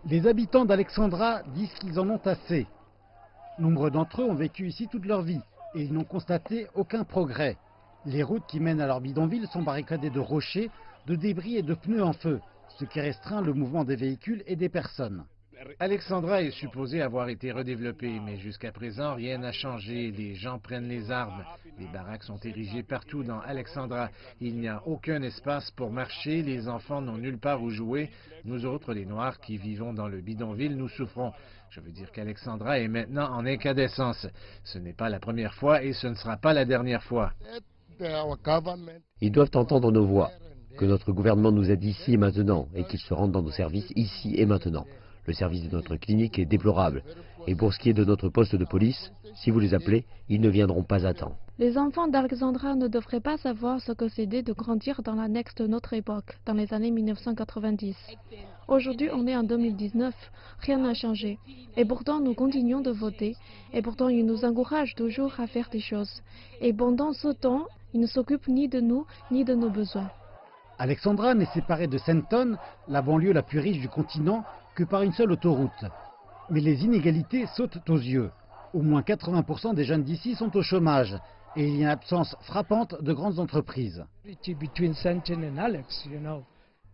Les habitants d'Alexandra disent qu'ils en ont assez. Nombre d'entre eux ont vécu ici toute leur vie et ils n'ont constaté aucun progrès. Les routes qui mènent à leur bidonville sont barricadées de rochers, de débris et de pneus en feu, ce qui restreint le mouvement des véhicules et des personnes. Alexandra est supposée avoir été redéveloppée, mais jusqu'à présent, rien n'a changé. Les gens prennent les armes. Les baraques sont érigées partout dans Alexandra. Il n'y a aucun espace pour marcher. Les enfants n'ont nulle part où jouer. Nous autres, les Noirs qui vivons dans le bidonville, nous souffrons. Je veux dire qu'Alexandra est maintenant en incandescence. Ce n'est pas la première fois et ce ne sera pas la dernière fois. Ils doivent entendre nos voix, que notre gouvernement nous aide ici et maintenant, et qu'ils se rendent dans nos services ici et maintenant. Le service de notre clinique est déplorable. Et pour ce qui est de notre poste de police, si vous les appelez, ils ne viendront pas à temps. Les enfants d'Alexandra ne devraient pas savoir ce que c'était de grandir dans l'annexe de notre époque, dans les années 1990. Aujourd'hui, on est en 2019, rien n'a changé. Et pourtant, nous continuons de voter. Et pourtant, ils nous encouragent toujours à faire des choses. Et pendant ce temps, ils ne s'occupent ni de nous, ni de nos besoins. Alexandra n'est séparée de Centon, la banlieue la plus riche du continent, que par une seule autoroute. Mais les inégalités sautent aux yeux. Au moins 80% des jeunes d'ici sont au chômage et il y a une absence frappante de grandes entreprises.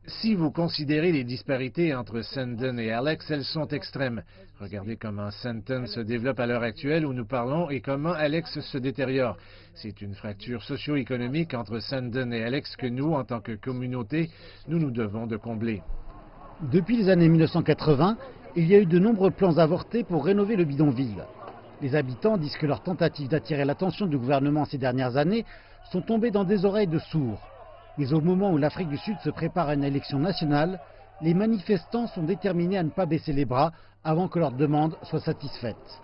Si vous considérez les disparités entre Sandon et Alex, elles sont extrêmes. Regardez comment Sandon se développe à l'heure actuelle où nous parlons et comment Alex se détériore. C'est une fracture socio-économique entre Sandon et Alex que nous, en tant que communauté, nous nous devons de combler. Depuis les années 1980, il y a eu de nombreux plans avortés pour rénover le bidonville. Les habitants disent que leurs tentatives d'attirer l'attention du gouvernement ces dernières années sont tombées dans des oreilles de sourds. Mais au moment où l'Afrique du Sud se prépare à une élection nationale, les manifestants sont déterminés à ne pas baisser les bras avant que leurs demandes soient satisfaites.